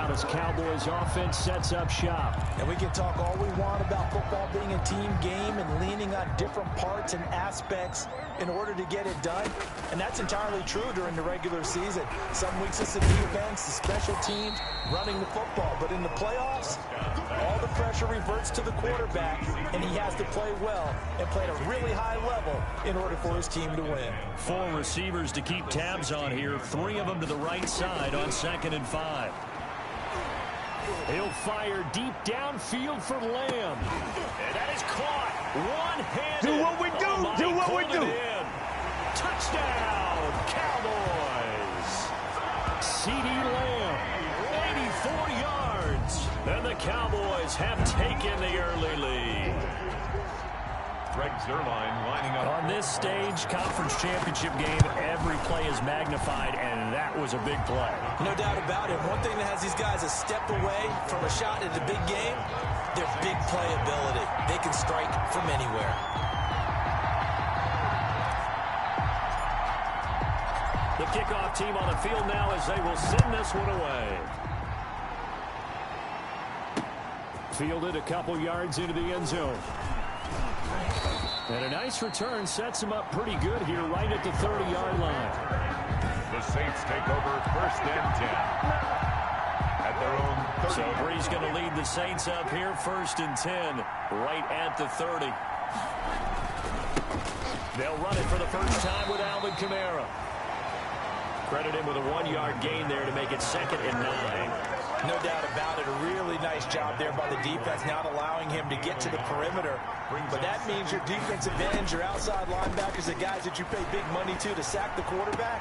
now as Cowboys offense sets up shop. And we can talk all we want about football being a team game and leaning on different parts and aspects in order to get it done. And that's entirely true during the regular season. Some weeks it's the defense, the special teams, running the football. But in the playoffs, all the pressure reverts to the quarterback, and he has to play well and play at a really high level in order for his team to win. 4 receivers to keep tabs on here. 3 of them to the right side on 2nd and 5. He'll fire deep downfield for Lamb. And that is caught. One-handed. Do what we do. Do what we do. Touchdown, Cowboys. C.D. Lamb, 84 yards. And the Cowboys have taken the early lead. Greg Zuerlein lining up. On this stage, conference championship game, every play is magnified, and that was a big play. No doubt about it. One thing that has these guys a step away from a shot at the big game, their big playability. They can strike from anywhere. The kickoff team on the field now as they will send this one away. Fielded a couple yards into the end zone. And a nice return sets him up pretty good here right at the 30-yard line. The Saints take over 1st and 10 at their own 30. So Brees going to lead the Saints up here 1st and 10 right at the 30. They'll run it for the first time with Alvin Kamara. Credit him with a 1-yard gain there to make it 2nd and 9. No doubt about it. A really nice job there by the defense, not allowing him to get to the perimeter. But that means your defensive ends, your outside linebackers, the guys that you pay big money to sack the quarterback,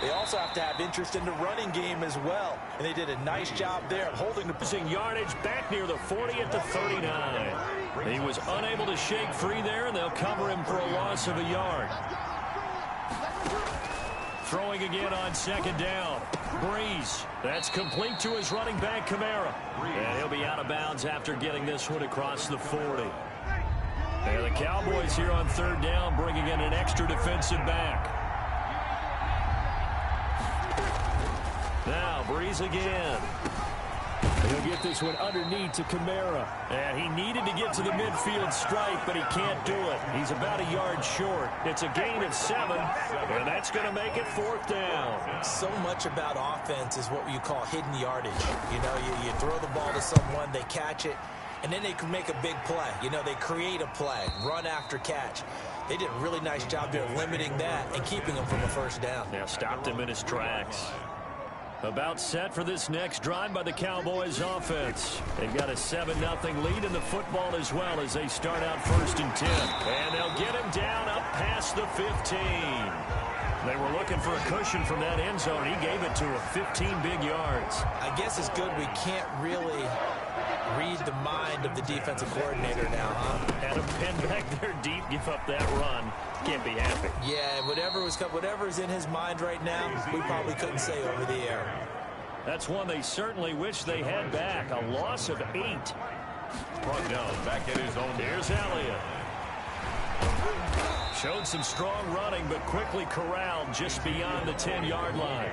they also have to have interest in the running game as well. And they did a nice job there of holding the losing yardage back near the 40 at the 39. He was unable to shake free there, and they'll cover him for a loss of a yard. Throwing again on 2nd down. Brees. That's complete to his running back, Kamara. And he'll be out of bounds after getting this one across the 40. And the Cowboys here on 3rd down bringing in an extra defensive back. Now Brees again. He'll get this one underneath to Kamara. And he needed to get to the midfield strike, but he can't do it. He's about a yard short. It's a gain of 7, and that's going to make it 4th down. So much about offense is what you call hidden yardage. You know, you throw the ball to someone, they catch it, and then they can make a big play. You know, they create a play, run after catch. They did a really nice job there limiting that and keeping him from a 1st down. Now stopped him in his tracks. About set for this next drive by the Cowboys offense. They've got a 7-0 lead in the football as well as they start out 1st and 10. And they'll get him down up past the 15. They were looking for a cushion from that end zone. He gave it to him, 15 big yards. I guess it's good we can't really read the mind of the defensive coordinator now, huh? Had him pinned back there deep, give up that run. Can't be happy. Yeah, whatever's in his mind right now, we probably couldn't say over the air. That's one they certainly wish they had back. A loss of 8. Brought down back at his own. Here's Elliott. Showed some strong running, but quickly corralled just beyond the 10-yard line.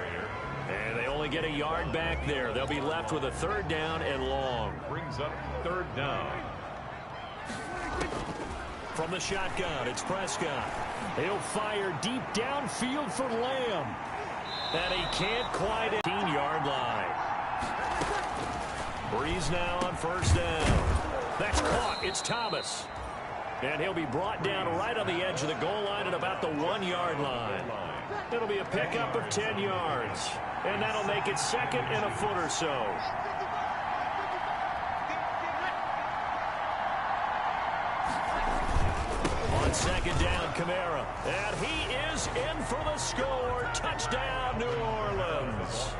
And they only get a yard back there. They'll be left with a 3rd down and long. Brings up 3rd down. From the shotgun, it's Prescott. He'll fire deep downfield for Lamb. And he can't quite hit the 15-yard line. Brees now on 1st down. That's caught. It's Thomas. And he'll be brought down right on the edge of the goal line at about the 1-yard line. It'll be a pickup of 10 yards. And that'll make it 2nd and a foot or so. On 2nd down, Kamara. And he is in for the score. Touchdown, New Orleans.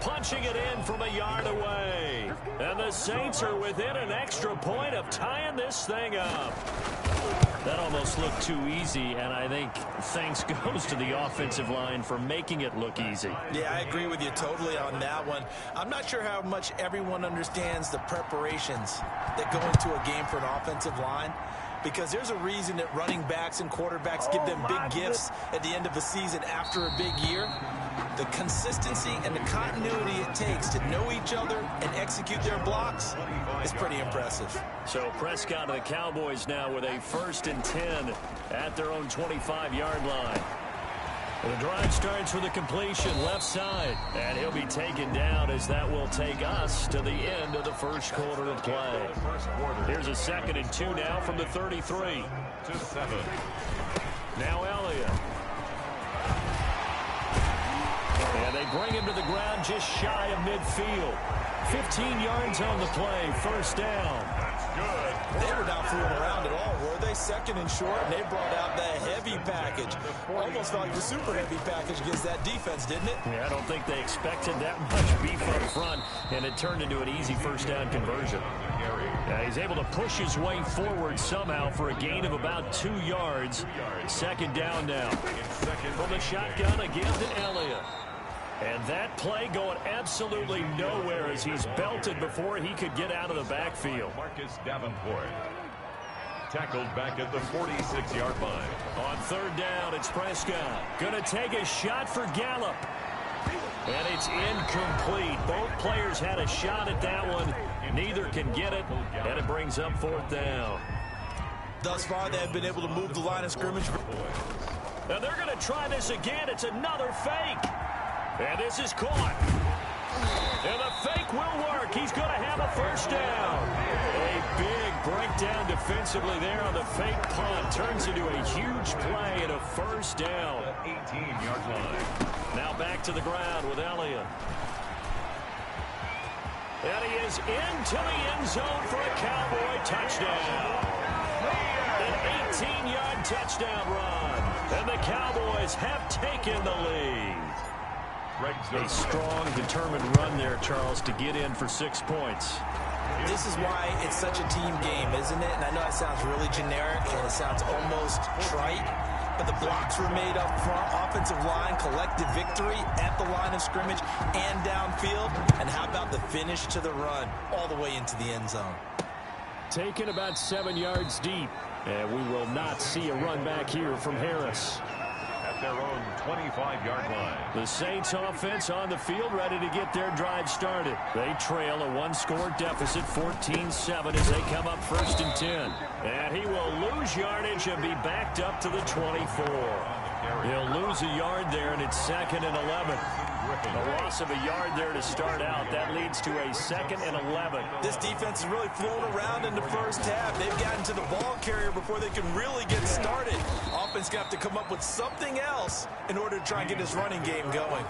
Punching it in from a yard away. And the Saints are within an extra point of tying this thing up. That almost looked too easy, and I think thanks goes to the offensive line for making it look easy. Yeah, I agree with you totally on that one. I'm not sure how much everyone understands the preparations that go into a game for an offensive line. because there's a reason that running backs and quarterbacks give them big gifts at the end of a season after a big year. The consistency and the continuity it takes to know each other and execute their blocks is pretty impressive. So Prescott and the Cowboys now with a 1st and 10 at their own 25-yard line. The drive starts with a completion left side, and he'll be taken down as that will take us to the end of the first quarter of play. Here's a 2nd and 2 now from the 33. Now Elliott. And they bring him to the ground just shy of midfield. 15 yards on the play, 1st down. They were not fooling around at all, were they? 2nd and short, and they brought out the heavy package. Almost felt like a super heavy package against that defense, didn't it? Yeah, I don't think they expected that much beef up front, and it turned into an easy 1st down conversion. Yeah, he's able to push his way forward somehow for a gain of about 2 yards. 2nd down now. From the shotgun again to Elliott. And that play going absolutely nowhere as he's belted before he could get out of the backfield. Marcus Davenport tackled back at the 46-yard line. On 3rd down, it's Prescott. Gonna take a shot for Gallup. And it's incomplete. Both players had a shot at that one. Neither can get it, and it brings up 4th down. Thus far, they have been able to move the line of scrimmage. Now they're going to try this again. It's another fake. And this is caught. And the fake will work. He's going to have a 1st down. A big breakdown defensively there on the fake punt. Turns into a huge play and a 1st down. 18-yard line. Now back to the ground with Elliott. And he is into the end zone for a Cowboy touchdown. An 18-yard touchdown run. And the Cowboys have taken the lead. A strong, determined run there, Charles, to get in for 6 points. This is why it's such a team game, isn't it? And I know it sounds really generic and it sounds almost trite, but the blocks were made up front. Offensive line, collective victory at the line of scrimmage and downfield. And how about the finish to the run all the way into the end zone? Taken about 7 yards deep. And we will not see a run back here from Harris. Their own 25-yard line. The Saints offense on the field ready to get their drive started. They trail a 1-score deficit 14-7 as they come up 1st and 10. And he will lose yardage and be backed up to the 24. He'll lose a yard there, and it's 2nd and 11. A loss of a yard there to start out. That leads to a 2nd and 11. This defense is really flown around in the first half. They've gotten to the ball carrier before they can really get started. Offense got to come up with something else in order to try and get this running game going.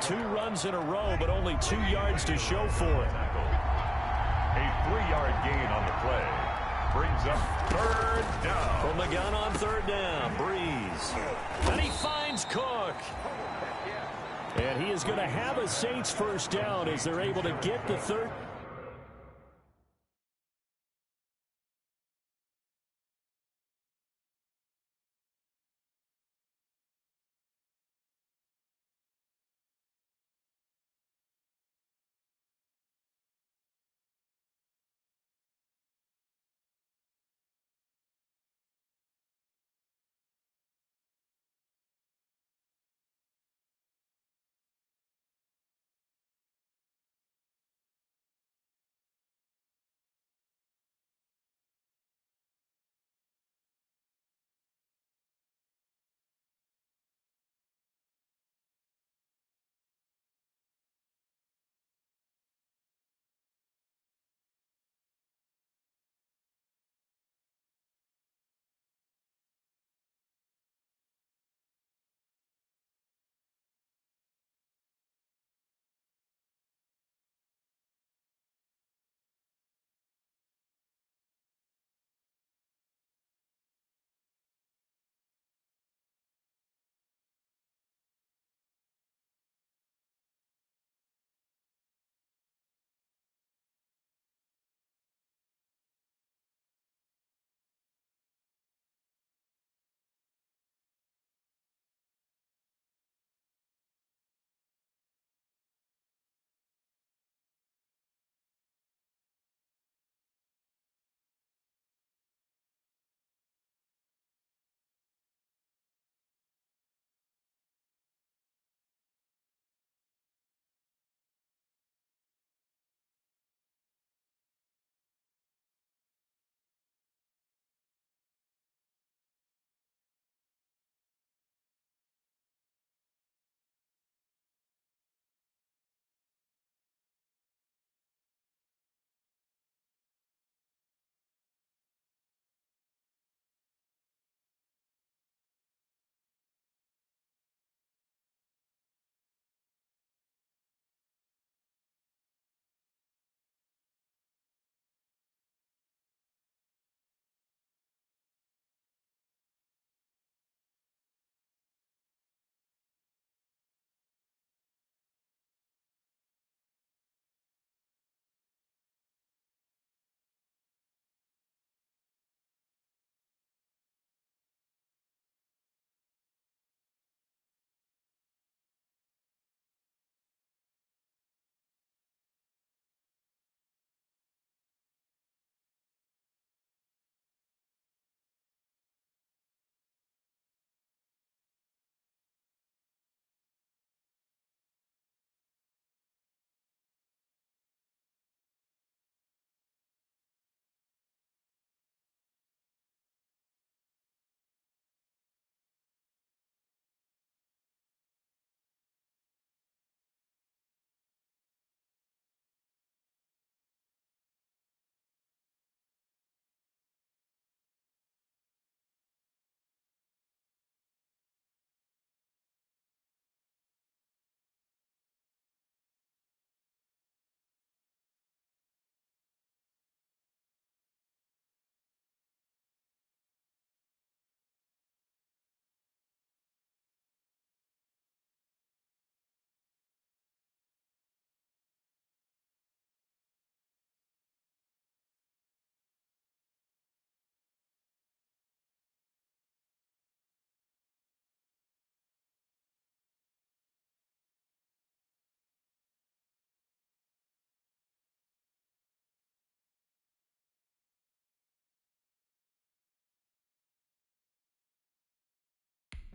2 runs in a row, but only 2 yards to show for it. A 3-yard gain on the play. Brings up 3rd down. From the gun on 3rd down, Breeze. And he finds Cook. And he is going to have a Saints 1st down as they're able to get the 3rd.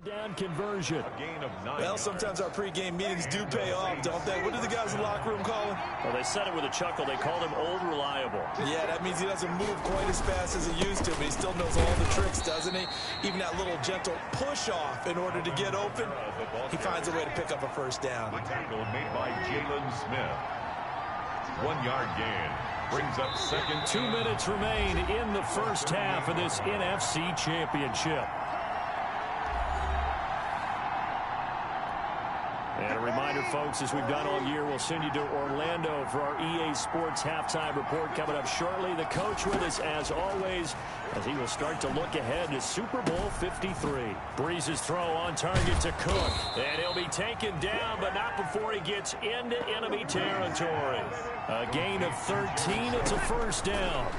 Down conversion. A gain of 9. Well, sometimes our pregame meetings do pay off, don't they? What do the guys in the locker room call him? Well, they said it with a chuckle. They called him Old Reliable. Yeah, that means he doesn't move quite as fast as he used to, but he still knows all the tricks, doesn't he? Even that little gentle push-off in order to get open, he finds a way to pick up a first down. The tackle made by Jalen Smith. 1-yard gain. Brings up second. 2 minutes remain in the first half of this NFC Championship. And a reminder, folks, as we've done all year, we'll send you to Orlando for our EA Sports halftime report coming up shortly. The coach with us, as always, as he will start to look ahead to Super Bowl 53. Breeze's throw on target to Cook. And he'll be taken down, but not before he gets into enemy territory. A gain of 13. It's a first down.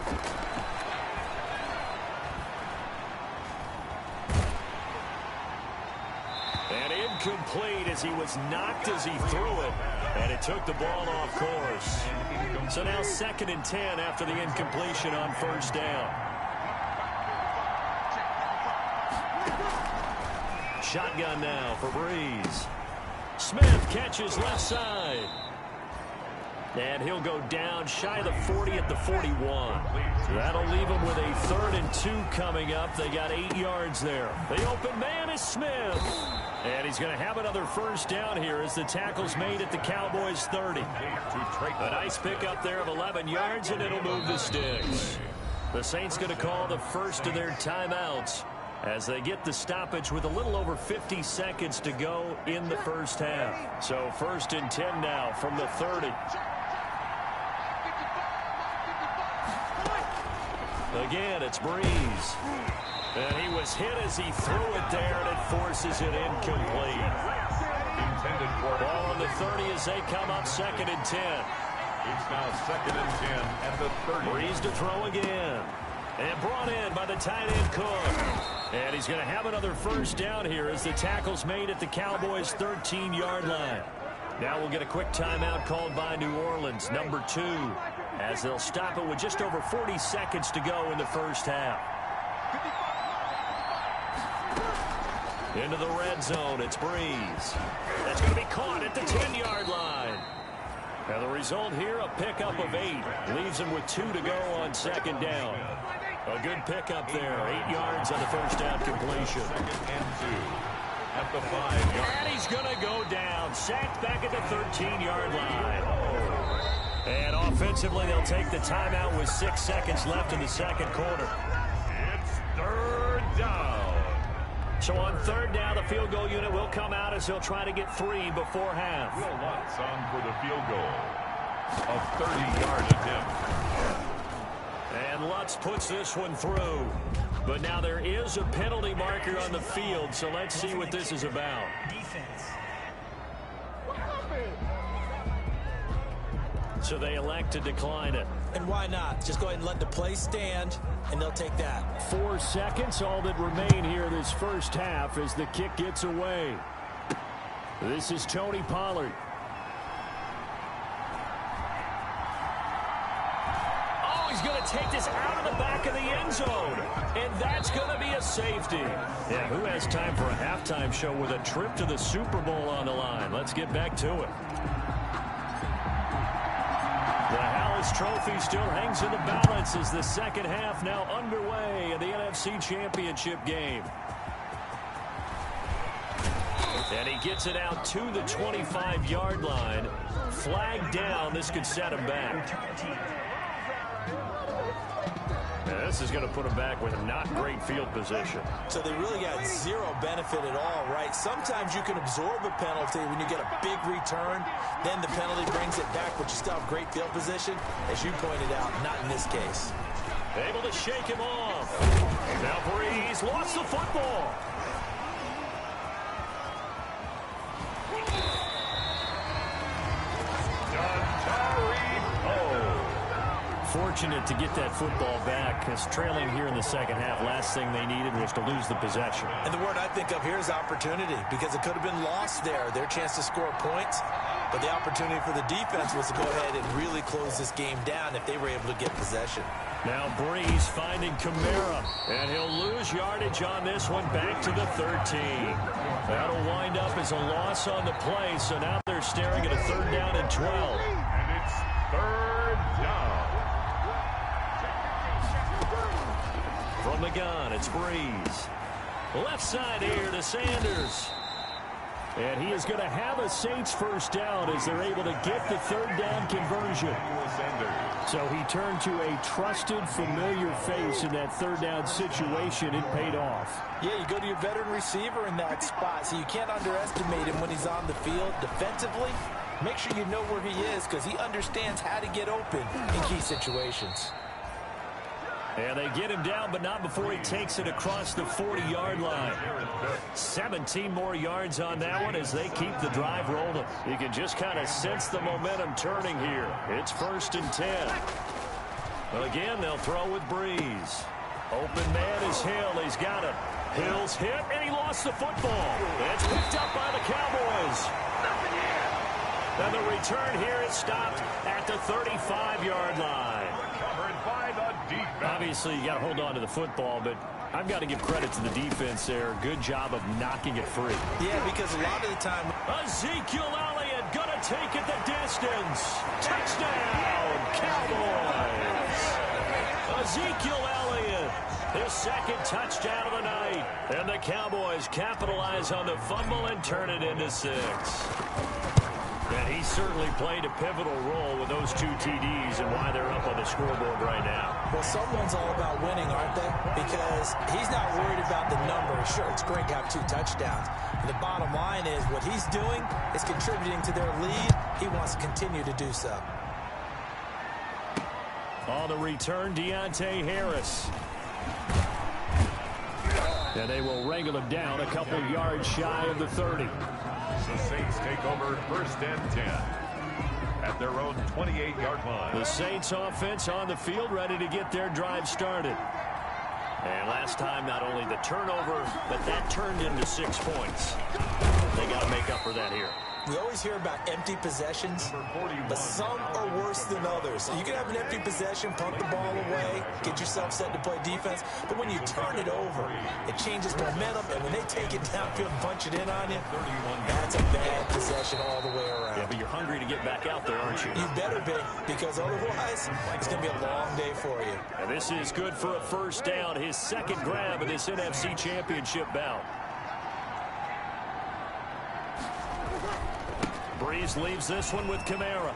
And incomplete as he was knocked as he threw it. And it took the ball off course. So now 2nd and 10 after the incompletion on first down. Shotgun now for Breeze. Smith catches left side. And he'll go down shy of the 40 at the 41. That'll leave him with a 3rd and 2 coming up. They got 8 yards there. The open man is Smith. And he's going to have another first down here as the tackle's made at the Cowboys 30. A nice pickup there of 11 yards, and it'll move the sticks. The Saints going to call the first of their timeouts as they get the stoppage with a little over 50 seconds to go in the first half. So 1st and 10 now from the 30. Again, it's Breeze. And he was hit as he threw it there, and it forces it incomplete. Intended for Ball on the 30 as they come up 2nd and 10. It's now 2nd and 10 at the 30. Breeze to throw again. And brought in by the tight end Cook. And he's going to have another first down here as the tackle's made at the Cowboys' 13-yard line. Now we'll get a quick timeout called by New Orleans, number 2, as they'll stop it with just over 40 seconds to go in the first half. Into the red zone, it's Breeze. That's going to be caught at the 10-yard line. And the result here, a pickup of 8. Leaves him with 2 to go on 2nd down. A good pickup there, 8 yards on the first down completion. 2nd and 2 at the 5-yard. And he's going to go down, sacked back at the 13-yard line. And offensively, they'll take the timeout with 6 seconds left in the second quarter. It's 3rd down. So on 3rd down, the field goal unit will come out as they'll try to get 3 before half. Will Lutz on for the field goal. A 30-yard attempt. And Lutz puts this one through. But now there is a penalty marker on the field, so let's see what this is about. Defense. So they elect to decline it. And why not? Just go ahead and let the play stand, and they'll take that. 4 seconds, all that remain here this first half as the kick gets away. This is Tony Pollard. Oh, he's going to take this out of the back of the end zone. And that's going to be a safety. Yeah, who has time for a halftime show with a trip to the Super Bowl on the line? Let's get back to it. The Hallis Trophy still hangs in the balance as the second half now underway in the NFC Championship game. And he gets it out to the 25-yard line. Flag down. This could set him back. And this is going to put him back with not great field position. So they really got zero benefit at all, right? Sometimes you can absorb a penalty when you get a big return. Then the penalty brings it back, but you still have great field position. As you pointed out, not in this case. Able to shake him off. Now Breeze lost the football. Fortunate to get that football back, because trailing here in the second half, last thing they needed was to lose the possession. And the word I think of here is opportunity, because it could have been lost there. Their chance to score points. But the opportunity for the defense was to go ahead and really close this game down if they were able to get possession. Now Breeze finding Kamara, and he'll lose yardage on this one back to the 13. That'll wind up as a loss on the play, so now they're staring at a 3rd down and 12. And it's 3rd down. From the gun, it's Breeze. Left side here to Sanders. And he is going to have a Saints 1st down as they're able to get the 3rd down conversion. So he turned to a trusted, familiar face in that 3rd down situation. It paid off. Yeah, you go to your veteran receiver in that spot, so you can't underestimate him when he's on the field defensively. Make sure you know where he is because he understands how to get open in key situations. And they get him down, but not before he takes it across the 40-yard line. 17 more yards on that one as they keep the drive rolling. You can just kind of sense the momentum turning here. It's 1st and 10. Again, they'll throw with Breeze. Open man is Hill. He's got it. Hill's hit, and he lost the football. It's picked up by the Cowboys. And the return here is stopped at the 35-yard line. Covered by the defense. Obviously, you got to hold on to the football, but I've got to give credit to the defense there. Good job of knocking it free. Yeah, because a lot of the time, Ezekiel Elliott going to take it the distance. Touchdown, Cowboys. Ezekiel Elliott, his 2nd touchdown of the night. And the Cowboys capitalize on the fumble and turn it into 6. And he certainly played a pivotal role with those 2 TDs and why they're up on the scoreboard right now. well, someone's all about winning, aren't they? Because he's not worried about the numbers. Sure, it's great to have 2 touchdowns. And the bottom line is what he's doing is contributing to their lead. He wants to continue to do so. On the return, Deontay Harris. And they will wrangle him down a couple yards shy of the 30. The Saints take over 1st and 10 at their own 28-yard line. The Saints offense on the field ready to get their drive started. And last time, not only the turnover, but that turned into 6 points. They got to make up for that here. We always hear about empty possessions, but some are worse than others. You can have an empty possession, punt the ball away, get yourself set to play defense, but when you turn it over, it changes momentum, and when they take it downfield and punch it in on you, that's a bad possession all the way around. Yeah, but you're hungry to get back out there, aren't you? You better be, because otherwise, it's going to be a long day for you. And this is good for a 1st down, his 2nd grab of this NFC Championship bout. Breeze leaves this one with Kamara.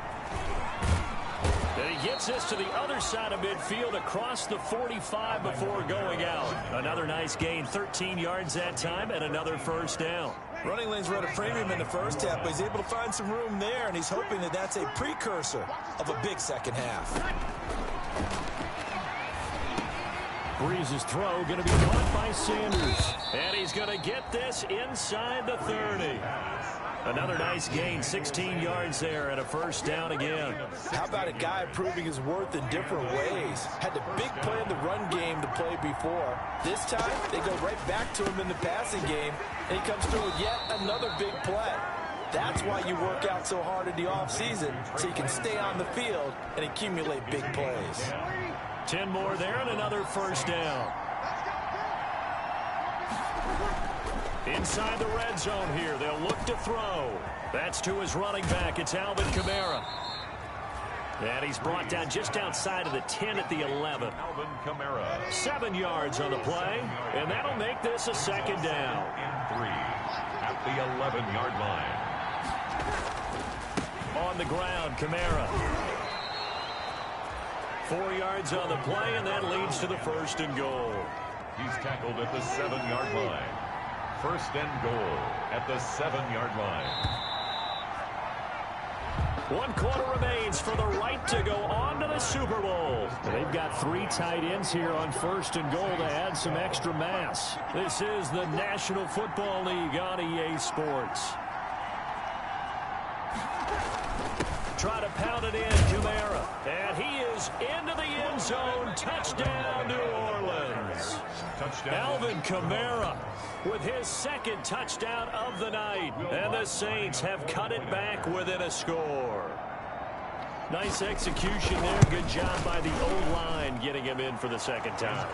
And he gets this to the other side of midfield across the 45 before going out. Another nice gain, 13 yards that time, and another 1st down. Running lanes were at a premium in the first half, but he's able to find some room there, and he's hoping that that's a precursor of a big second half. Breeze's throw going to be caught by Sanders. And he's going to get this inside the 30. Another nice gain, 16 yards there, and a 1st down again. How about a guy proving his worth in different ways? Had the big play in the run game to play before. This time, they go right back to him in the passing game, and he comes through with yet another big play. That's why you work out so hard in the offseason, so you can stay on the field and accumulate big plays. 10 more there and another 1st down. Inside the red zone here, they'll look to throw. That's to his running back. It's Alvin Kamara. And he's brought down just outside of the 10 at the 11. Alvin Kamara. 7 yards on the play, and that'll make this a 2nd down. In 3 at the 11-yard line. On the ground, Kamara. 4 yards on the play, and that leads to the 1st and goal. He's tackled at the 7-yard line. 1st and goal at the 7-yard line. 1 quarter remains for the right to go on to the Super Bowl. They've got 3 tight ends here on 1st and goal to add some extra mass. This is the National Football League on EA Sports. try to pound it in. Kamara. And he is into the end zone. Touchdown, New Orleans. Touchdown. Alvin Kamara with his second touchdown of the night. And the Saints have cut it back within a score. Nice execution there. Good job by the O-line getting him in for the second time.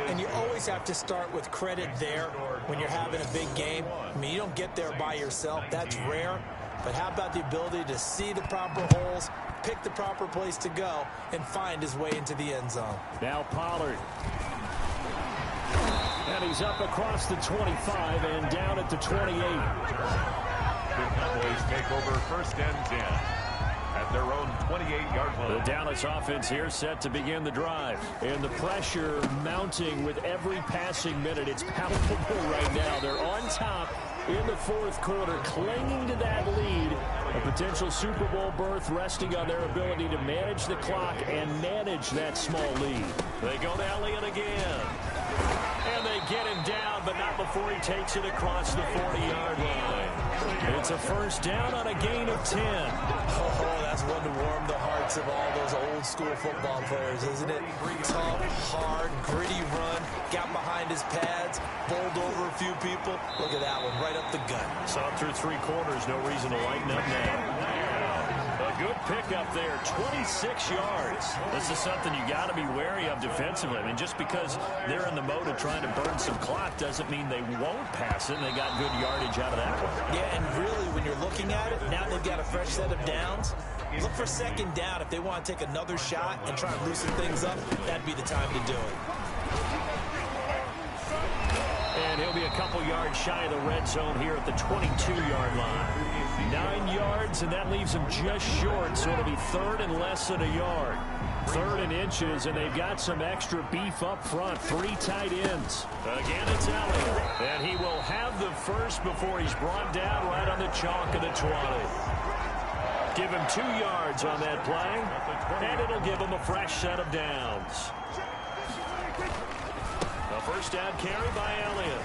And you always have to start with credit there when you're having a big game. I mean, you don't get there by yourself. That's rare. But how about the ability to see the proper holes, pick the proper place to go, and find his way into the end zone? Now Pollard. And he's up across the 25 and down at the 28. The Cowboys take over first and 10 at their own 28-yard line. The Dallas offense here set to begin the drive. And the pressure mounting with every passing minute. It's palpable right now. They're on top in the fourth quarter, clinging to that lead. A potential Super Bowl berth resting on their ability to manage the clock and manage that small lead. They go to Elliott again. And they get him down, but not before he takes it across the 40-yard line. It's a first down on a gain of 10. Oh, that's one to warm the hearts of all those old-school football players, isn't it? Tough, hard, gritty run, got behind his pads, bowled over a few people. Look at that one, right up the gut. Saw through three quarters, no reason to lighten up now. A good pickup there, 26 yards. This is something you got to be wary of defensively. I mean, just because they're in the mode of trying to burn some clock doesn't mean they won't pass it, and they got good yardage out of that one. Yeah, and really, when you're looking at it, now they've got a fresh set of downs. Look for second down. If they want to take another shot and try and loosen things up, that'd be the time to do it. And he'll be a couple yards shy of the red zone here at the 22-yard line. 9 yards, and that leaves him just short, so it'll be third and less than a yard. Third and inches, and they've got some extra beef up front. 3 tight ends. Again, it's Elliott. And he will have the first before he's brought down right on the chalk of the 20. Give him 2 yards on that play, and it'll give him a fresh set of downs. A first down carry by Elliott.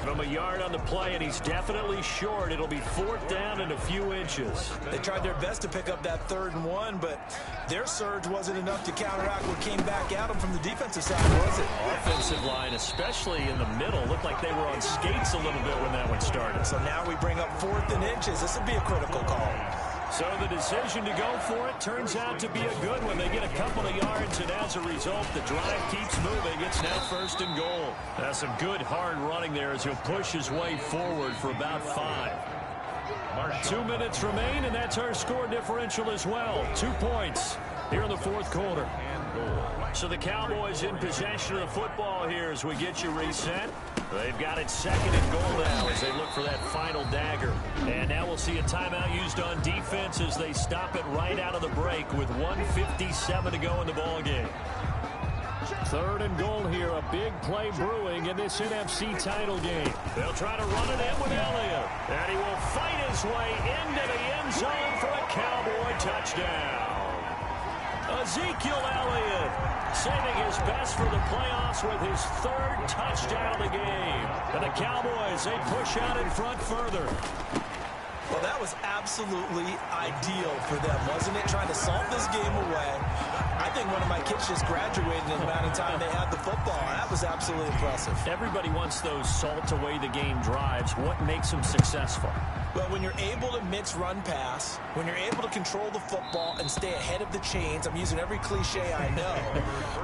From a yard on the play, and he's definitely short. It'll be fourth down and a few inches. They tried their best to pick up that 3rd and 1, but their surge wasn't enough to counteract what came back at them from the defensive side, was it? Offensive line, especially in the middle, looked like they were on skates a little bit when that one started. So now we bring up 4th and inches. This would be a critical call. So the decision to go for it turns out to be a good one. They get a couple of yards, and as a result, the drive keeps moving. It's now 1st and goal. That's some good hard running there as he'll push his way forward for about 5. 2 minutes remain, and that's our score differential as well. 2 points here in the fourth quarter. So the Cowboys in possession of the football here as we get you reset. They've got it 2nd and goal now as they look for that final dagger. And now we'll see a timeout used on defense as they stop it right out of the break with 1:57 to go in the ballgame. 3rd and goal here, a big play brewing in this NFC title game. They'll try to run it in with Elliott. And he will fight his way into the end zone for a Cowboy touchdown. Ezekiel Elliott saving his best for the playoffs with his 3rd touchdown of the game. And the Cowboys, they push out in front further. Well, that was absolutely ideal for them, wasn't it? Trying to salt this game away. I think one of my kids just graduated in the amount of time they had the football. That was absolutely impressive. Everybody wants those salt away the game drives. What makes them successful? Well, when you're able to mix run pass, when you're able to control the football and stay ahead of the chains, I'm using every cliche I know,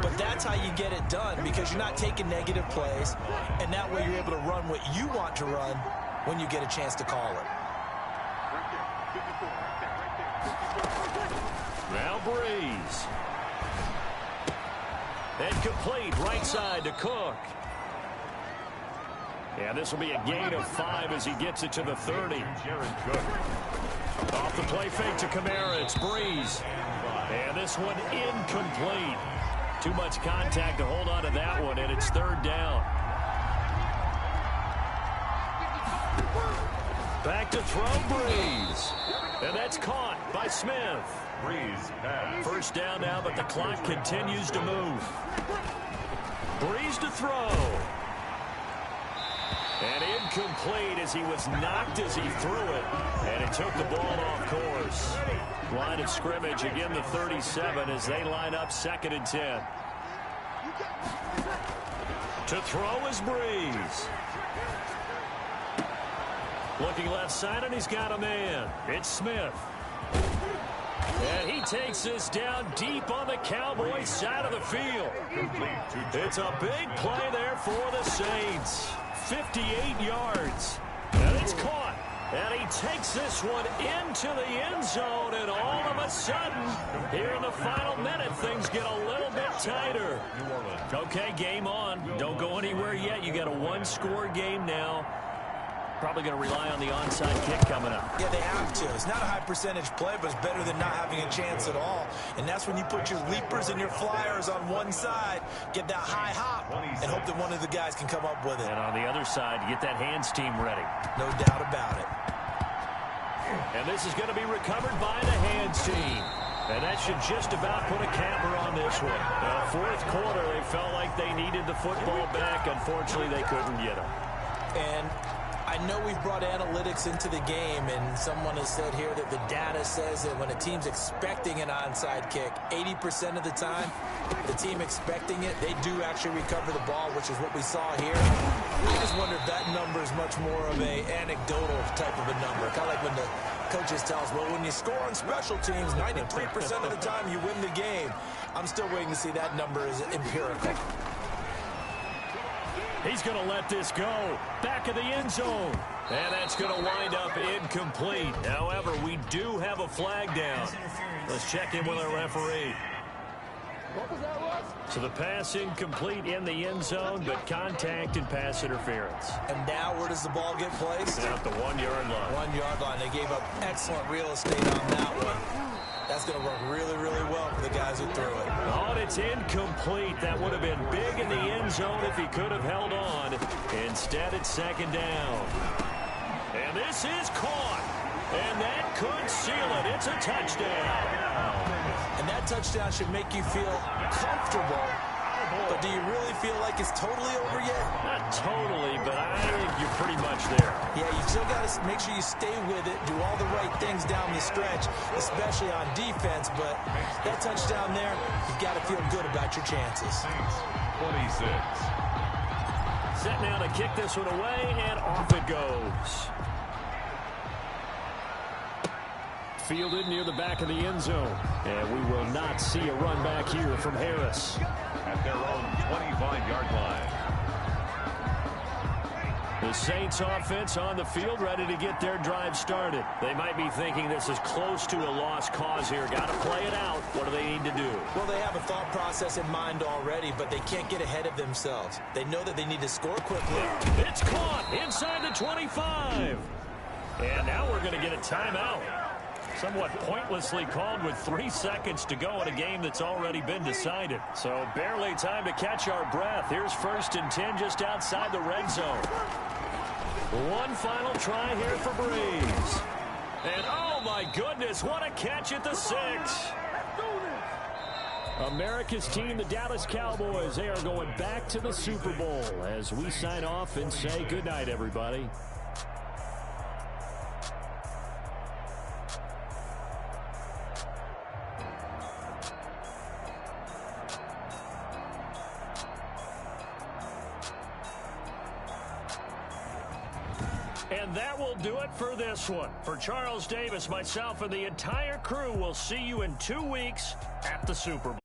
but that's how you get it done because you're not taking negative plays, and that way you're able to run what you want to run when you get a chance to call it. Now Breeze. And complete right side to Cook. Yeah, this will be a gain of 5 as he gets it to the 30. Off the play fake to Kamara, it's Breeze. And this one incomplete. Too much contact to hold on to that one, and it's 3rd down. Back to throw Breeze. And that's caught by Smith. Breeze pass. First down now, but the clock continues to move. Breeze to throw. And incomplete as he was knocked as he threw it. And it took the ball off course. Line of scrimmage, again the 37 as they line up 2nd and 10. To throw is Breeze. Looking left side, and he's got a man. It's Smith. And he takes this down deep on the Cowboys side of the field. It's a big play there for the Saints. 58 yards. And it's caught. And he takes this one into the end zone. And all of a sudden, here in the final minute, things get a little bit tighter. Okay, game on. Don't go anywhere yet. You got a one-score game now. Probably going to rely on the onside kick coming up. Yeah, they have to. It's not a high percentage play, but it's better than not having a chance at all. And that's when you put your leapers and your flyers on one side, get that high hop, and hope that one of the guys can come up with it. And on the other side, you get that hands team ready. No doubt about it. And this is going to be recovered by the hands team. And that should just about put a capper on this one. Fourth quarter, they felt like they needed the football back. Unfortunately, they couldn't get it. And I know we've brought analytics into the game, and someone has said here that the data says that when a team's expecting an onside kick, 80% of the time, the team expecting it, they do actually recover the ball, which is what we saw here. I just wonder if that number is much more of a anecdotal type of a number. Kind of like when the coaches tell us, well, when you score on special teams, 93% of the time you win the game. I'm still waiting to see that number is empirical. He's going to let this go. Back of the end zone. And that's going to wind up incomplete. However, we do have a flag down. Let's check in with our referee. So the pass incomplete in the end zone, but contact and pass interference. And now where does the ball get placed? At the 1-yard line. 1-yard line. They gave up excellent real estate on that one. That's going to work really, really well for the guys who threw it. Oh, and it's incomplete. That would have been big in the end zone if he could have held on. Instead, it's 2nd down. And this is caught. And that could seal it. It's a touchdown. And that touchdown should make you feel comfortable. But do you really feel like it's totally over yet? Not totally, but I think you're pretty much there. Yeah, you still got to make sure you stay with it, do all the right things down the stretch, especially on defense. But that touchdown there, you've got to feel good about your chances. 26. Set now to kick this one away, and off it goes. Fielded near the back of the end zone. And we will not see a run back here from Harris. At their own 25-yard line. The Saints offense on the field, ready to get their drive started. They might be thinking this is close to a lost cause here. Got to play it out. What do they need to do? Well, they have a thought process in mind already, but they can't get ahead of themselves. They know that they need to score quickly. It's caught inside the 25. And now we're going to get a timeout. Somewhat pointlessly called with 3 seconds to go in a game that's already been decided. So barely time to catch our breath. Here's 1st and 10 just outside the red zone. One final try here for Breeze. And oh my goodness, what a catch at the 6. America's team, the Dallas Cowboys, they are going back to the Super Bowl as we sign off and say goodnight, everybody. And that will do it for this one. For Charles Davis, myself, and the entire crew, we'll see you in 2 weeks at the Super Bowl.